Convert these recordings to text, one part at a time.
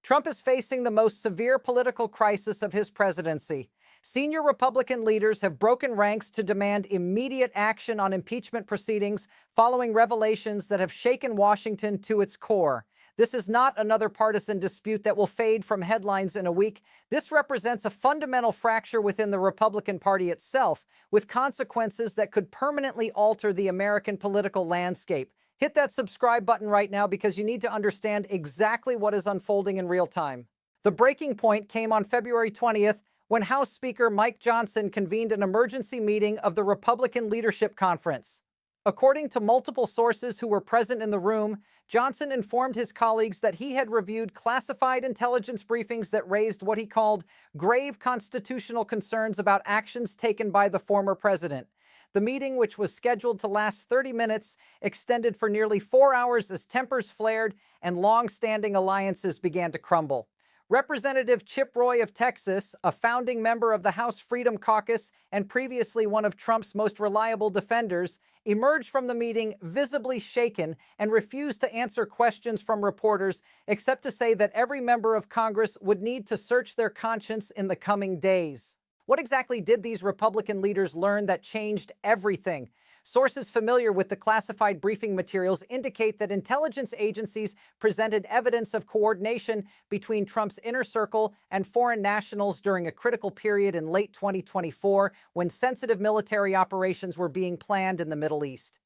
Trump is facing the most severe political crisis of his presidency. Senior Republican leaders have broken ranks to demand immediate action on impeachment proceedings following revelations that have shaken Washington to its core. This is not another partisan dispute that will fade from headlines in a week. This represents a fundamental fracture within the Republican Party itself, with consequences that could permanently alter the American political landscape. Hit that subscribe button right now because you need to understand exactly what is unfolding in real time. The breaking point came on February 20th when House Speaker Mike Johnson convened an emergency meeting of the Republican Leadership Conference. According to multiple sources who were present in the room, Johnson informed his colleagues that he had reviewed classified intelligence briefings that raised what he called grave constitutional concerns about actions taken by the former president. The meeting, which was scheduled to last 30 minutes, extended for nearly 4 hours as tempers flared and long-standing alliances began to crumble. Representative Chip Roy of Texas, a founding member of the House Freedom Caucus and previously one of Trump's most reliable defenders, emerged from the meeting visibly shaken and refused to answer questions from reporters, except to say that every member of Congress would need to search their conscience in the coming days. What exactly did these Republican leaders learn that changed everything? Sources familiar with the classified briefing materials indicate that intelligence agencies presented evidence of coordination between Trump's inner circle and foreign nationals during a critical period in late 2024 when sensitive military operations were being planned in the Middle East.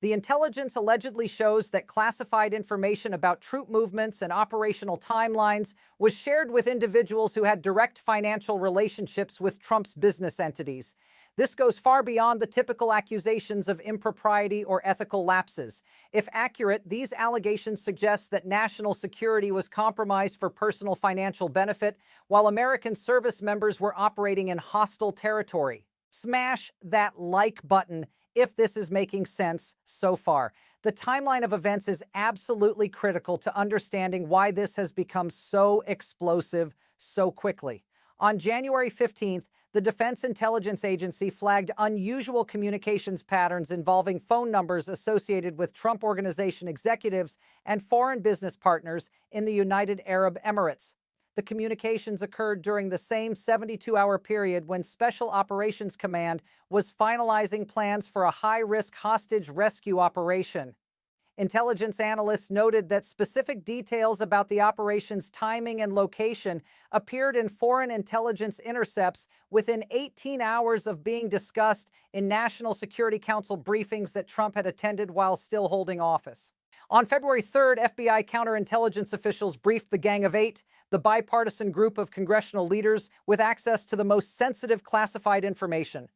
The intelligence allegedly shows that classified information about troop movements and operational timelines was shared with individuals who had direct financial relationships with Trump's business entities. This goes far beyond the typical accusations of impropriety or ethical lapses. If accurate, these allegations suggest that national security was compromised for personal financial benefit, while American service members were operating in hostile territory. Smash that like button if this is making sense so far. The timeline of events is absolutely critical to understanding why this has become so explosive so quickly. On January 15th, the Defense Intelligence Agency flagged unusual communications patterns involving phone numbers associated with Trump Organization executives and foreign business partners in the United Arab Emirates. The communications occurred during the same 72-hour period when Special Operations Command was finalizing plans for a high-risk hostage rescue operation. Intelligence analysts noted that specific details about the operation's timing and location appeared in foreign intelligence intercepts within 18 hours of being discussed in National Security Council briefings that Trump had attended while still holding office. On February 3rd, FBI counterintelligence officials briefed the Gang of Eight, the bipartisan group of congressional leaders with access to the most sensitive classified information.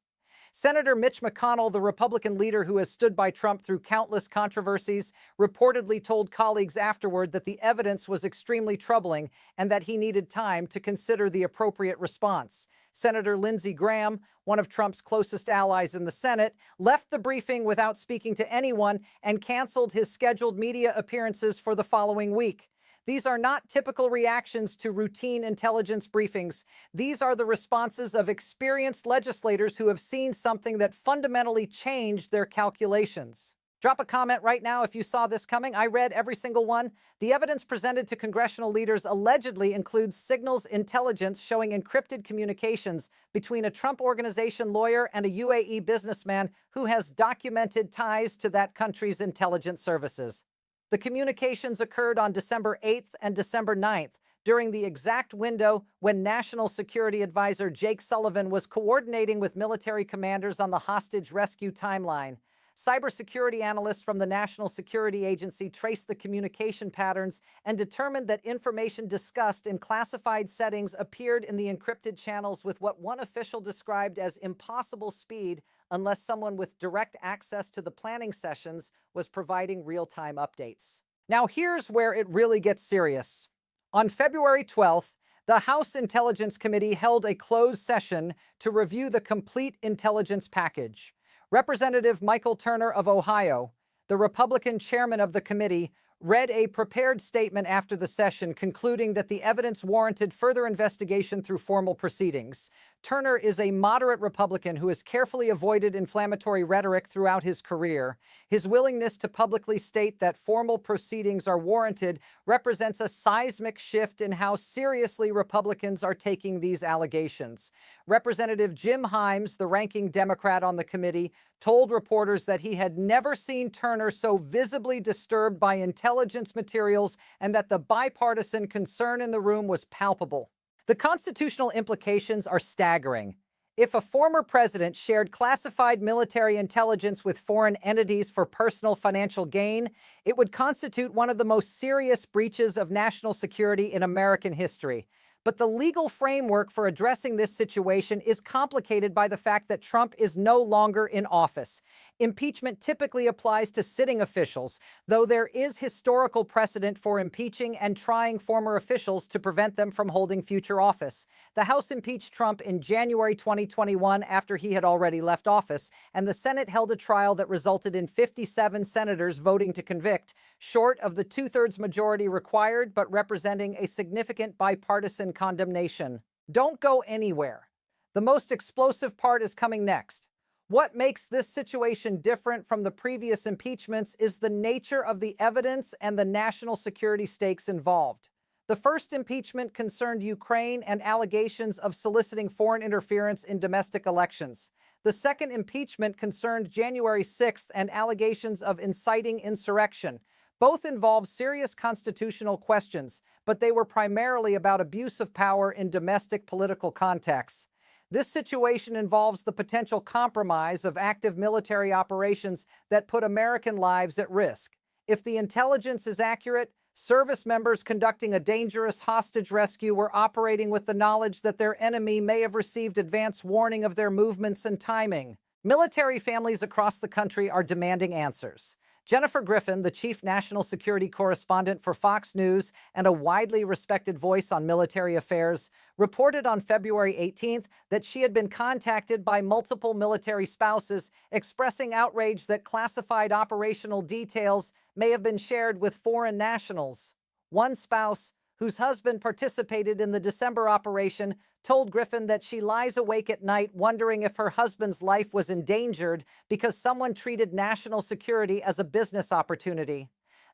Senator Mitch McConnell, the Republican leader who has stood by Trump through countless controversies, reportedly told colleagues afterward that the evidence was extremely troubling and that he needed time to consider the appropriate response. Senator Lindsey Graham, one of Trump's closest allies in the Senate, left the briefing without speaking to anyone and canceled his scheduled media appearances for the following week. These are not typical reactions to routine intelligence briefings. These are the responses of experienced legislators who have seen something that fundamentally changed their calculations. Drop a comment right now if you saw this coming. I read every single one. The evidence presented to congressional leaders allegedly includes signals intelligence showing encrypted communications between a Trump Organization lawyer and a UAE businessman who has documented ties to that country's intelligence services. The communications occurred on December 8th and December 9th, during the exact window when National Security Advisor Jake Sullivan was coordinating with military commanders on the hostage rescue timeline. Cybersecurity analysts from the National Security Agency traced the communication patterns and determined that information discussed in classified settings appeared in the encrypted channels with what one official described as impossible speed unless someone with direct access to the planning sessions was providing real-time updates. Now here's where it really gets serious. On February 12th, the House Intelligence Committee held a closed session to review the complete intelligence package. Representative Michael Turner of Ohio, the Republican chairman of the committee, read a prepared statement after the session concluding that the evidence warranted further investigation through formal proceedings. Turner is a moderate Republican who has carefully avoided inflammatory rhetoric throughout his career. His willingness to publicly state that formal proceedings are warranted represents a seismic shift in how seriously Republicans are taking these allegations. Representative Jim Himes, the ranking Democrat on the committee, told reporters that he had never seen Turner so visibly disturbed by intelligence materials and that the bipartisan concern in the room was palpable. The constitutional implications are staggering. If a former president shared classified military intelligence with foreign entities for personal financial gain, it would constitute one of the most serious breaches of national security in American history. But the legal framework for addressing this situation is complicated by the fact that Trump is no longer in office. Impeachment typically applies to sitting officials, though there is historical precedent for impeaching and trying former officials to prevent them from holding future office. The House impeached Trump in January 2021 after he had already left office, and the Senate held a trial that resulted in 57 senators voting to convict, short of the two-thirds majority required, but representing a significant bipartisan condemnation. Don't go anywhere. The most explosive part is coming next. What makes this situation different from the previous impeachments is the nature of the evidence and the national security stakes involved. The first impeachment concerned Ukraine and allegations of soliciting foreign interference in domestic elections. The second impeachment concerned January 6th and allegations of inciting insurrection. Both involved serious constitutional questions, but they were primarily about abuse of power in domestic political contexts. This situation involves the potential compromise of active military operations that put American lives at risk. If the intelligence is accurate, service members conducting a dangerous hostage rescue were operating with the knowledge that their enemy may have received advance warning of their movements and timing. Military families across the country are demanding answers. Jennifer Griffin, the chief national security correspondent for Fox News and a widely respected voice on military affairs, reported on February 18th that she had been contacted by multiple military spouses expressing outrage that classified operational details may have been shared with foreign nationals. One spouse, whose husband participated in the December operation, told Griffin that she lies awake at night wondering if her husband's life was endangered because someone treated national security as a business opportunity.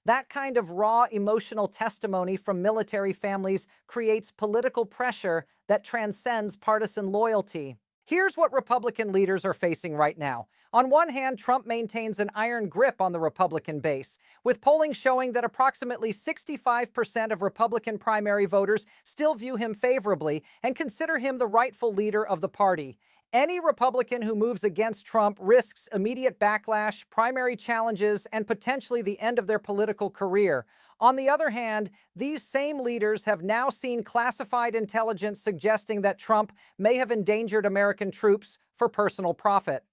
That kind of raw emotional testimony from military families creates political pressure that transcends partisan loyalty. Here's what Republican leaders are facing right now. On one hand, Trump maintains an iron grip on the Republican base, with polling showing that approximately 65% of Republican primary voters still view him favorably and consider him the rightful leader of the party. Any Republican who moves against Trump risks immediate backlash, primary challenges, and potentially the end of their political career. On the other hand, these same leaders have now seen classified intelligence suggesting that Trump may have endangered American troops for personal profit.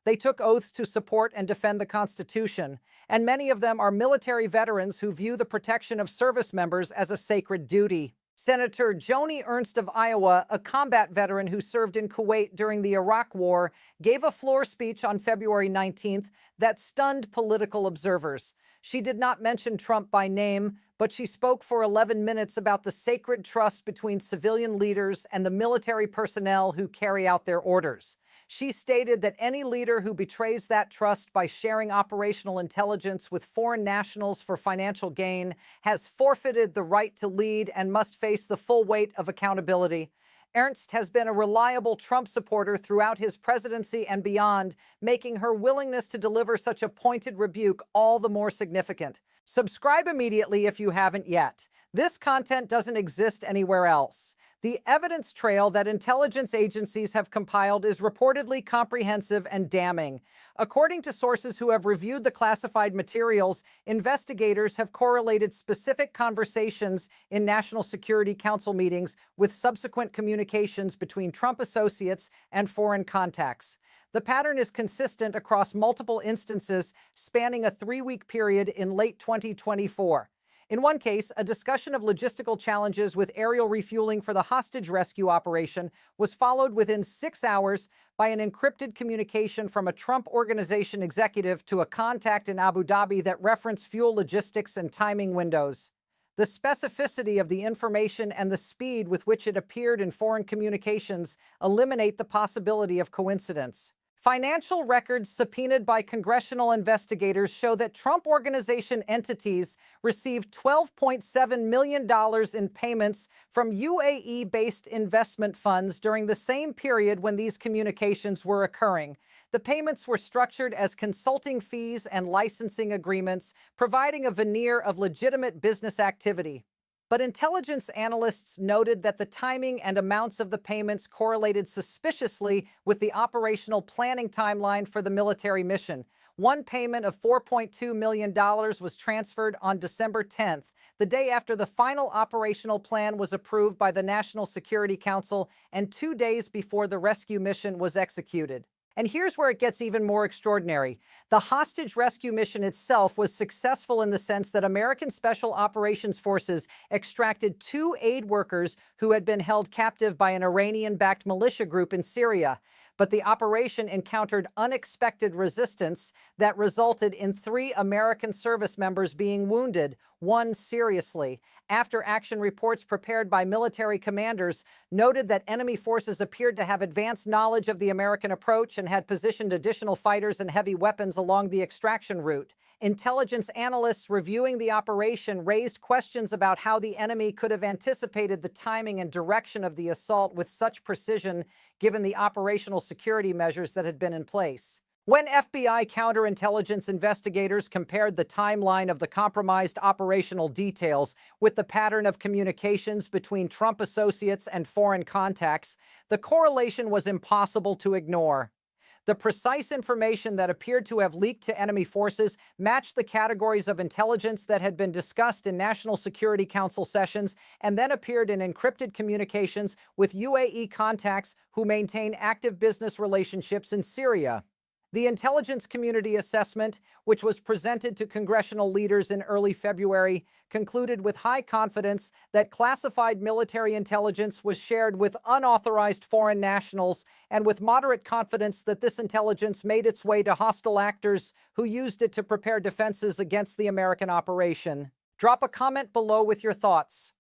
They took oaths to support and defend the Constitution, and many of them are military veterans who view the protection of service members as a sacred duty. Senator Joni Ernst of Iowa, a combat veteran who served in Kuwait during the Iraq War, gave a floor speech on February 19th that stunned political observers. She did not mention Trump by name, but she spoke for 11 minutes about the sacred trust between civilian leaders and the military personnel who carry out their orders. She stated that any leader who betrays that trust by sharing operational intelligence with foreign nationals for financial gain has forfeited the right to lead and must face the full weight of accountability. Ernst has been a reliable Trump supporter throughout his presidency and beyond, making her willingness to deliver such a pointed rebuke all the more significant. Subscribe immediately if you haven't yet. This content doesn't exist anywhere else. The evidence trail that intelligence agencies have compiled is reportedly comprehensive and damning. According to sources who have reviewed the classified materials, investigators have correlated specific conversations in National Security Council meetings with subsequent communications between Trump associates and foreign contacts. The pattern is consistent across multiple instances spanning a 3-week period in late 2024. In one case, a discussion of logistical challenges with aerial refueling for the hostage rescue operation was followed within 6 hours by an encrypted communication from a Trump Organization executive to a contact in Abu Dhabi that referenced fuel logistics and timing windows. The specificity of the information and the speed with which it appeared in foreign communications eliminate the possibility of coincidence. Financial records subpoenaed by congressional investigators show that Trump Organization entities received $12.7 million in payments from UAE-based investment funds during the same period when these communications were occurring. The payments were structured as consulting fees and licensing agreements, providing a veneer of legitimate business activity. But intelligence analysts noted that the timing and amounts of the payments correlated suspiciously with the operational planning timeline for the military mission. One payment of $4.2 million was transferred on December 10th, the day after the final operational plan was approved by the National Security Council and 2 days before the rescue mission was executed. And here's where it gets even more extraordinary. The hostage rescue mission itself was successful in the sense that American Special Operations Forces extracted 2 aid workers who had been held captive by an Iranian-backed militia group in Syria. But the operation encountered unexpected resistance that resulted in 3 American service members being wounded, 1 seriously. After-action reports prepared by military commanders noted that enemy forces appeared to have advanced knowledge of the American approach and had positioned additional fighters and heavy weapons along the extraction route. Intelligence analysts reviewing the operation raised questions about how the enemy could have anticipated the timing and direction of the assault with such precision, given the operational security measures that had been in place. When FBI counterintelligence investigators compared the timeline of the compromised operational details with the pattern of communications between Trump associates and foreign contacts, the correlation was impossible to ignore. The precise information that appeared to have leaked to enemy forces matched the categories of intelligence that had been discussed in National Security Council sessions and then appeared in encrypted communications with UAE contacts who maintain active business relationships in Syria. The intelligence community assessment, which was presented to congressional leaders in early February, concluded with high confidence that classified military intelligence was shared with unauthorized foreign nationals, and with moderate confidence that this intelligence made its way to hostile actors who used it to prepare defenses against the American operation. Drop a comment below with your thoughts.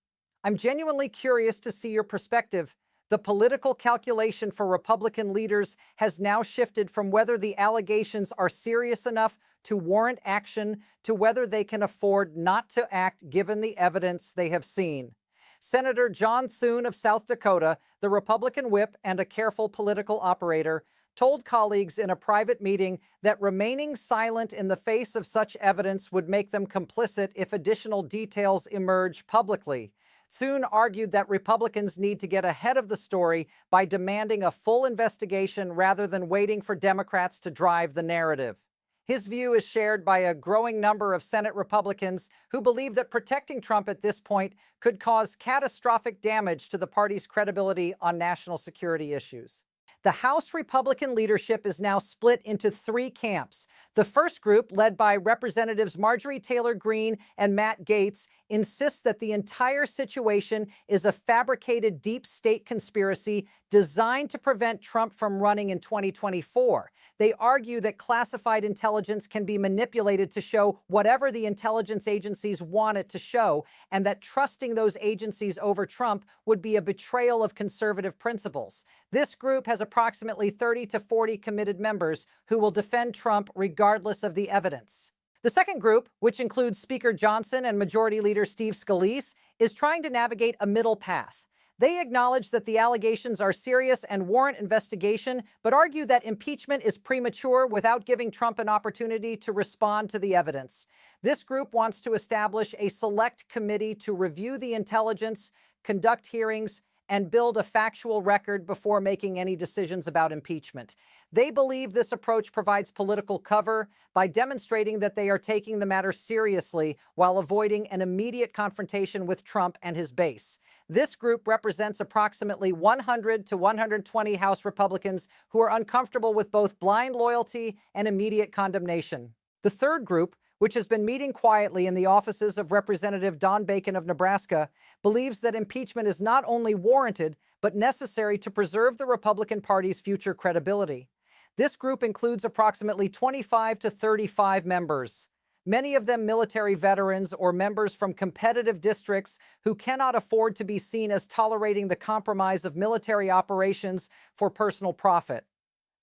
I'm genuinely curious to see your perspective. The political calculation for Republican leaders has now shifted from whether the allegations are serious enough to warrant action to whether they can afford not to act given the evidence they have seen. Senator John Thune of South Dakota, the Republican whip and a careful political operator, told colleagues in a private meeting that remaining silent in the face of such evidence would make them complicit if additional details emerge publicly. Thune argued that Republicans need to get ahead of the story by demanding a full investigation rather than waiting for Democrats to drive the narrative. His view is shared by a growing number of Senate Republicans who believe that protecting Trump at this point could cause catastrophic damage to the party's credibility on national security issues. The House Republican leadership is now split into 3 camps. The first group, led by Representatives Marjorie Taylor Greene and Matt Gaetz, insists that the entire situation is a fabricated deep state conspiracy designed to prevent Trump from running in 2024. They argue that classified intelligence can be manipulated to show whatever the intelligence agencies want it to show, and that trusting those agencies over Trump would be a betrayal of conservative principles. This group has approximately 30 to 40 committed members who will defend Trump regardless of the evidence. The second group, which includes Speaker Johnson and Majority Leader Steve Scalise, is trying to navigate a middle path. They acknowledge that the allegations are serious and warrant investigation, but argue that impeachment is premature without giving Trump an opportunity to respond to the evidence. This group wants to establish a select committee to review the intelligence, conduct hearings, and build a factual record before making any decisions about impeachment. They believe this approach provides political cover by demonstrating that they are taking the matter seriously while avoiding an immediate confrontation with Trump and his base. This group represents approximately 100 to 120 House Republicans who are uncomfortable with both blind loyalty and immediate condemnation. The third group, which has been meeting quietly in the offices of Representative Don Bacon of Nebraska, believes that impeachment is not only warranted, but necessary to preserve the Republican Party's future credibility. This group includes approximately 25 to 35 members, many of them military veterans or members from competitive districts who cannot afford to be seen as tolerating the compromise of military operations for personal profit.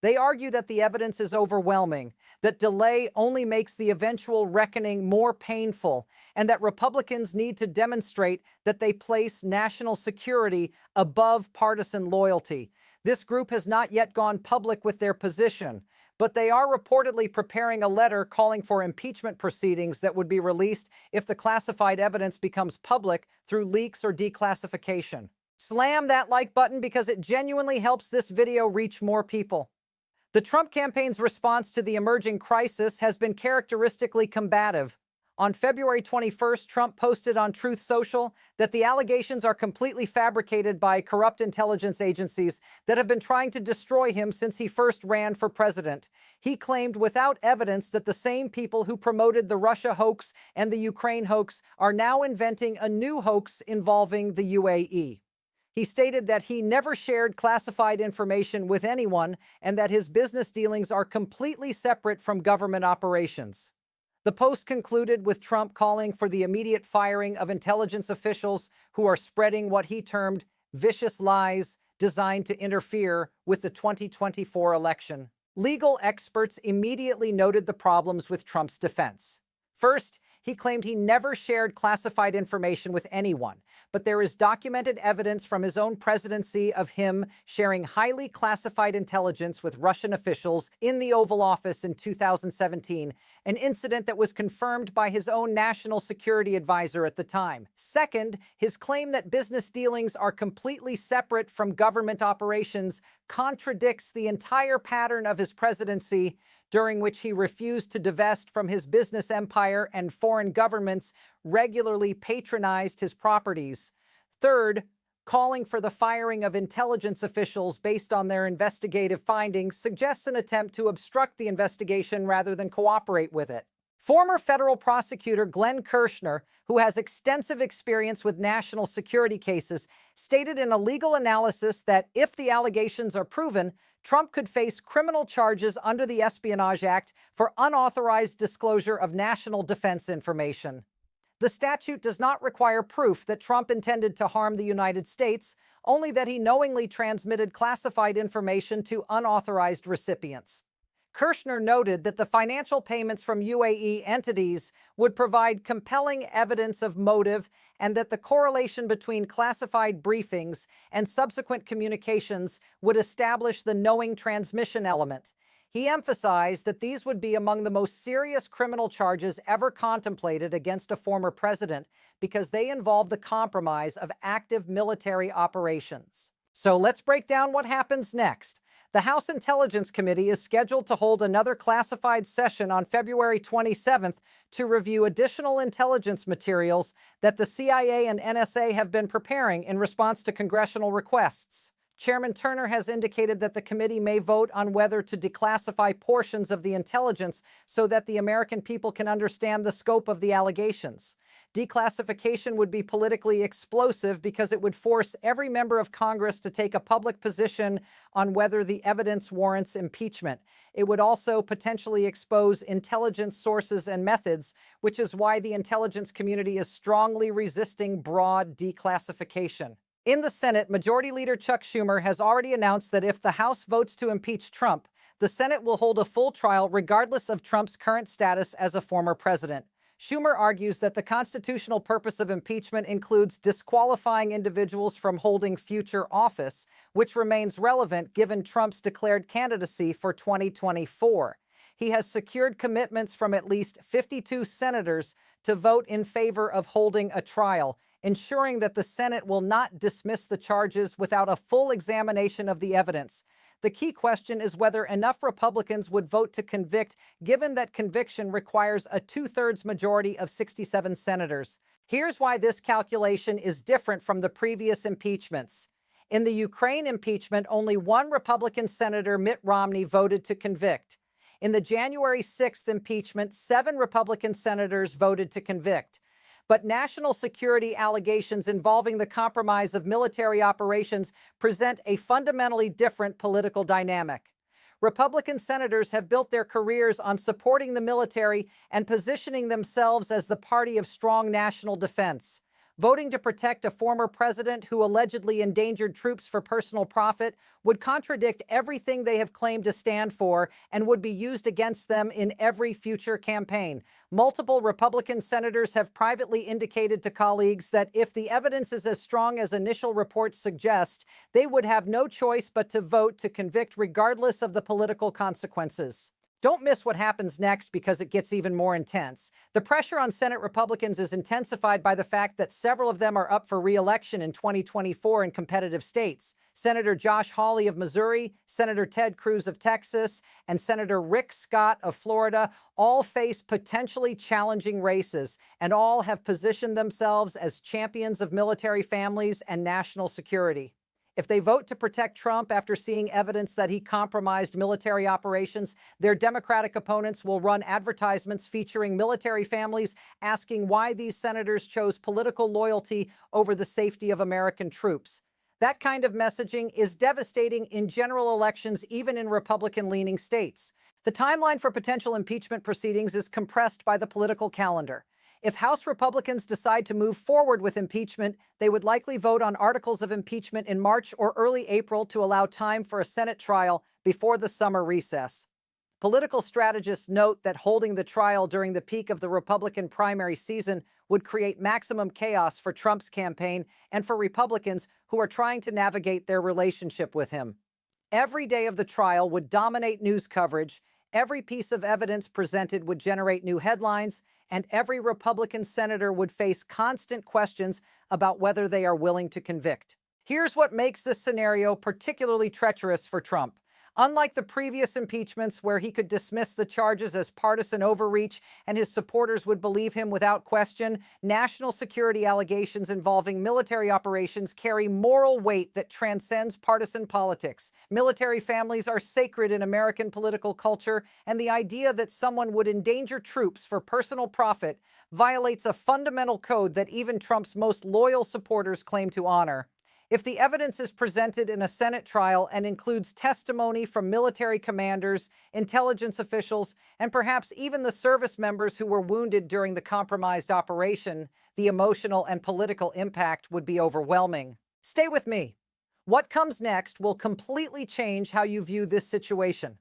They argue that the evidence is overwhelming, that delay only makes the eventual reckoning more painful, and that Republicans need to demonstrate that they place national security above partisan loyalty. This group has not yet gone public with their position, but they are reportedly preparing a letter calling for impeachment proceedings that would be released if the classified evidence becomes public through leaks or declassification. Slam that like button because it genuinely helps this video reach more people. The Trump campaign's response to the emerging crisis has been characteristically combative. On February 21st, Trump posted on Truth Social that the allegations are completely fabricated by corrupt intelligence agencies that have been trying to destroy him since he first ran for president. He claimed without evidence that the same people who promoted the Russia hoax and the Ukraine hoax are now inventing a new hoax involving the UAE. He stated that he never shared classified information with anyone and that his business dealings are completely separate from government operations. The post concluded with Trump calling for the immediate firing of intelligence officials who are spreading what he termed vicious lies designed to interfere with the 2024 election. Legal experts immediately noted the problems with Trump's defense. First, he claimed he never shared classified information with anyone, but there is documented evidence from his own presidency of him sharing highly classified intelligence with Russian officials in the Oval Office in 2017, an incident that was confirmed by his own national security advisor at the time. Second, his claim that business dealings are completely separate from government operations contradicts the entire pattern of his presidency, during which he refused to divest from his business empire and foreign governments regularly patronized his properties. Third, calling for the firing of intelligence officials based on their investigative findings suggests an attempt to obstruct the investigation rather than cooperate with it. Former federal prosecutor Glenn Kirshner, who has extensive experience with national security cases, stated in a legal analysis that if the allegations are proven, Trump could face criminal charges under the Espionage Act for unauthorized disclosure of national defense information. The statute does not require proof that Trump intended to harm the United States, only that he knowingly transmitted classified information to unauthorized recipients. Kirshner noted that the financial payments from UAE entities would provide compelling evidence of motive and that the correlation between classified briefings and subsequent communications would establish the knowing transmission element. He emphasized that these would be among the most serious criminal charges ever contemplated against a former president because they involve the compromise of active military operations. So let's break down what happens next. The House Intelligence Committee is scheduled to hold another classified session on February 27th to review additional intelligence materials that the CIA and NSA have been preparing in response to congressional requests. Chairman Turner has indicated that the committee may vote on whether to declassify portions of the intelligence so that the American people can understand the scope of the allegations. Declassification would be politically explosive because it would force every member of Congress to take a public position on whether the evidence warrants impeachment. It would also potentially expose intelligence sources and methods, which is why the intelligence community is strongly resisting broad declassification. In the Senate, Majority Leader Chuck Schumer has already announced that if the House votes to impeach Trump, the Senate will hold a full trial regardless of Trump's current status as a former president. Schumer argues that the constitutional purpose of impeachment includes disqualifying individuals from holding future office, which remains relevant given Trump's declared candidacy for 2024. He has secured commitments from at least 52 senators to vote in favor of holding a trial, ensuring that the Senate will not dismiss the charges without a full examination of the evidence. The key question is whether enough Republicans would vote to convict, given that conviction requires a 2/3 majority of 67 senators. Here's why this calculation is different from the previous impeachments. In the Ukraine impeachment, only one Republican senator, Mitt Romney, voted to convict. In the January 6th impeachment, 7 Republican senators voted to convict. But national security allegations involving the compromise of military operations present a fundamentally different political dynamic. Republican senators have built their careers on supporting the military and positioning themselves as the party of strong national defense. Voting to protect a former president who allegedly endangered troops for personal profit would contradict everything they have claimed to stand for and would be used against them in every future campaign. Multiple Republican senators have privately indicated to colleagues that if the evidence is as strong as initial reports suggest, they would have no choice but to vote to convict regardless of the political consequences. Don't miss what happens next because it gets even more intense. The pressure on Senate Republicans is intensified by the fact that several of them are up for re-election in 2024 in competitive states. Senator Josh Hawley of Missouri, Senator Ted Cruz of Texas, and Senator Rick Scott of Florida all face potentially challenging races, and all have positioned themselves as champions of military families and national security. If they vote to protect Trump after seeing evidence that he compromised military operations, their Democratic opponents will run advertisements featuring military families asking why these senators chose political loyalty over the safety of American troops. That kind of messaging is devastating in general elections, even in Republican-leaning states. The timeline for potential impeachment proceedings is compressed by the political calendar. If House Republicans decide to move forward with impeachment, they would likely vote on articles of impeachment in March or early April to allow time for a Senate trial before the summer recess. Political strategists note that holding the trial during the peak of the Republican primary season would create maximum chaos for Trump's campaign and for Republicans who are trying to navigate their relationship with him. Every day of the trial would dominate news coverage. Every piece of evidence presented would generate new headlines, and every Republican senator would face constant questions about whether they are willing to convict. Here's what makes this scenario particularly treacherous for Trump. Unlike the previous impeachments where he could dismiss the charges as partisan overreach and his supporters would believe him without question, national security allegations involving military operations carry moral weight that transcends partisan politics. Military families are sacred in American political culture, and the idea that someone would endanger troops for personal profit violates a fundamental code that even Trump's most loyal supporters claim to honor. If the evidence is presented in a Senate trial and includes testimony from military commanders, intelligence officials, and perhaps even the service members who were wounded during the compromised operation, the emotional and political impact would be overwhelming. Stay with me. What comes next will completely change how you view this situation.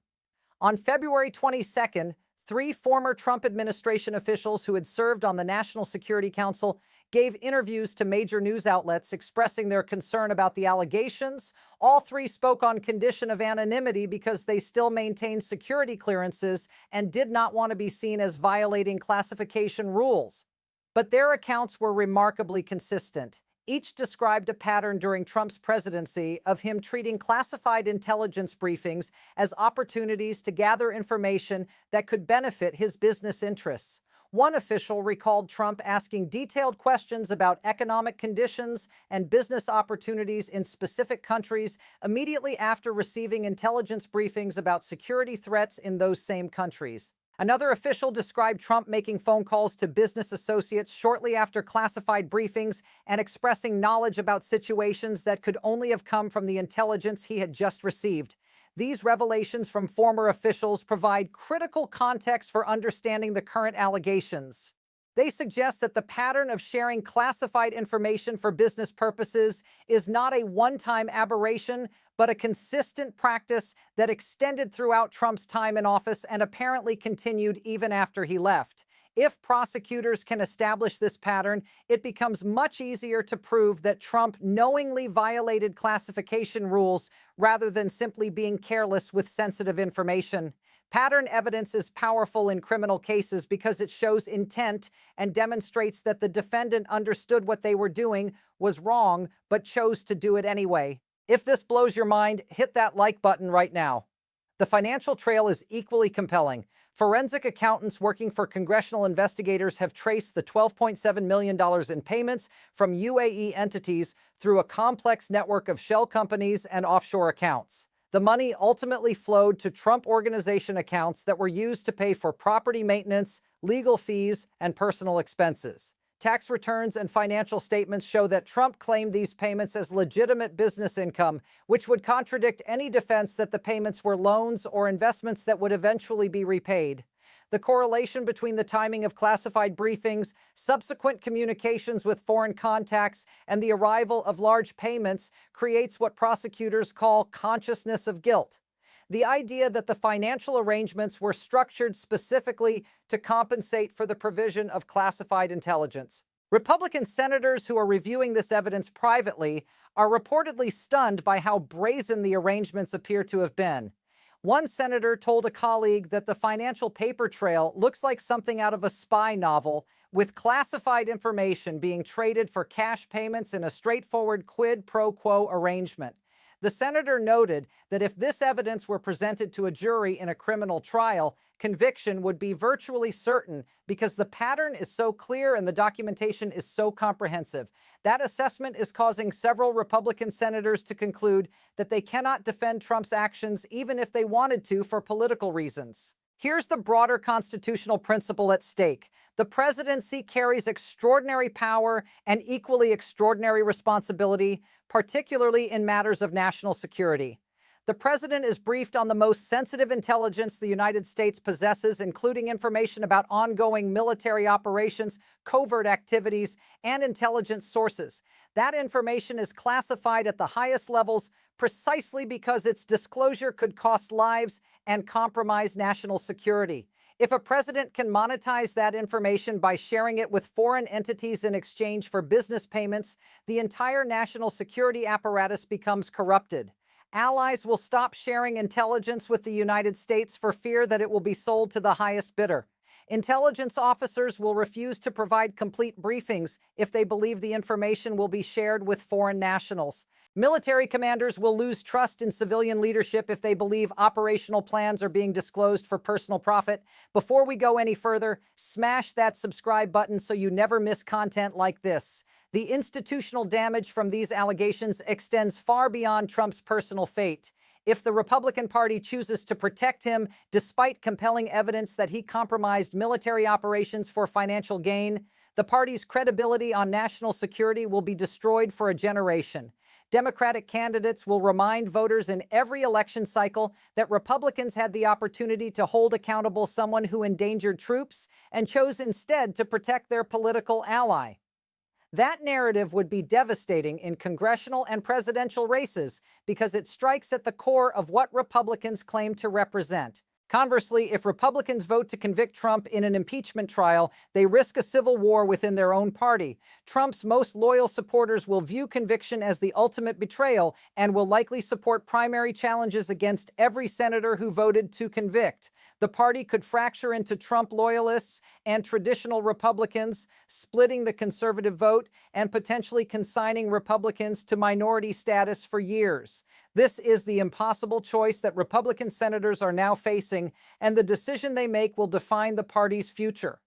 On February 22nd, 3 former Trump administration officials who had served on the National Security Council gave interviews to major news outlets expressing their concern about the allegations. All 3 spoke on condition of anonymity because they still maintained security clearances and did not want to be seen as violating classification rules. But their accounts were remarkably consistent. Each described a pattern during Trump's presidency of him treating classified intelligence briefings as opportunities to gather information that could benefit his business interests. One official recalled Trump asking detailed questions about economic conditions and business opportunities in specific countries immediately after receiving intelligence briefings about security threats in those same countries. Another official described Trump making phone calls to business associates shortly after classified briefings and expressing knowledge about situations that could only have come from the intelligence he had just received. These revelations from former officials provide critical context for understanding the current allegations. They suggest that the pattern of sharing classified information for business purposes is not a one-time aberration, but a consistent practice that extended throughout Trump's time in office and apparently continued even after he left. If prosecutors can establish this pattern, it becomes much easier to prove that Trump knowingly violated classification rules rather than simply being careless with sensitive information. Pattern evidence is powerful in criminal cases because it shows intent and demonstrates that the defendant understood what they were doing was wrong, but chose to do it anyway. If this blows your mind, hit that like button right now. The financial trail is equally compelling. Forensic accountants working for congressional investigators have traced the $12.7 million in payments from UAE entities through a complex network of shell companies and offshore accounts. The money ultimately flowed to Trump Organization accounts that were used to pay for property maintenance, legal fees, and personal expenses. Tax returns and financial statements show that Trump claimed these payments as legitimate business income, which would contradict any defense that the payments were loans or investments that would eventually be repaid. The correlation between the timing of classified briefings, subsequent communications with foreign contacts, and the arrival of large payments creates what prosecutors call consciousness of guilt. The idea that the financial arrangements were structured specifically to compensate for the provision of classified intelligence. Republican senators who are reviewing this evidence privately are reportedly stunned by how brazen the arrangements appear to have been. One senator told a colleague that the financial paper trail looks like something out of a spy novel, with classified information being traded for cash payments in a straightforward quid pro quo arrangement. The senator noted that if this evidence were presented to a jury in a criminal trial, conviction would be virtually certain because the pattern is so clear and the documentation is so comprehensive. That assessment is causing several Republican senators to conclude that they cannot defend Trump's actions even if they wanted to for political reasons. Here's the broader constitutional principle at stake. The presidency carries extraordinary power and equally extraordinary responsibility, particularly in matters of national security. The president is briefed on the most sensitive intelligence the United States possesses, including information about ongoing military operations, covert activities, and intelligence sources. That information is classified at the highest levels precisely because its disclosure could cost lives and compromise national security. If a president can monetize that information by sharing it with foreign entities in exchange for business payments, the entire national security apparatus becomes corrupted. Allies will stop sharing intelligence with the United States for fear that it will be sold to the highest bidder. Intelligence officers will refuse to provide complete briefings if they believe the information will be shared with foreign nationals. Military commanders will lose trust in civilian leadership if they believe operational plans are being disclosed for personal profit. Before we go any further, smash that subscribe button so you never miss content like this. The institutional damage from these allegations extends far beyond Trump's personal fate. If the Republican Party chooses to protect him despite compelling evidence that he compromised military operations for financial gain, the party's credibility on national security will be destroyed for a generation. Democratic candidates will remind voters in every election cycle that Republicans had the opportunity to hold accountable someone who endangered troops and chose instead to protect their political ally. That narrative would be devastating in congressional and presidential races because it strikes at the core of what Republicans claim to represent. Conversely, if Republicans vote to convict Trump in an impeachment trial, they risk a civil war within their own party. Trump's most loyal supporters will view conviction as the ultimate betrayal and will likely support primary challenges against every senator who voted to convict. The party could fracture into Trump loyalists and traditional Republicans, splitting the conservative vote and potentially consigning Republicans to minority status for years. This is the impossible choice that Republican senators are now facing, and the decision they make will define the party's future.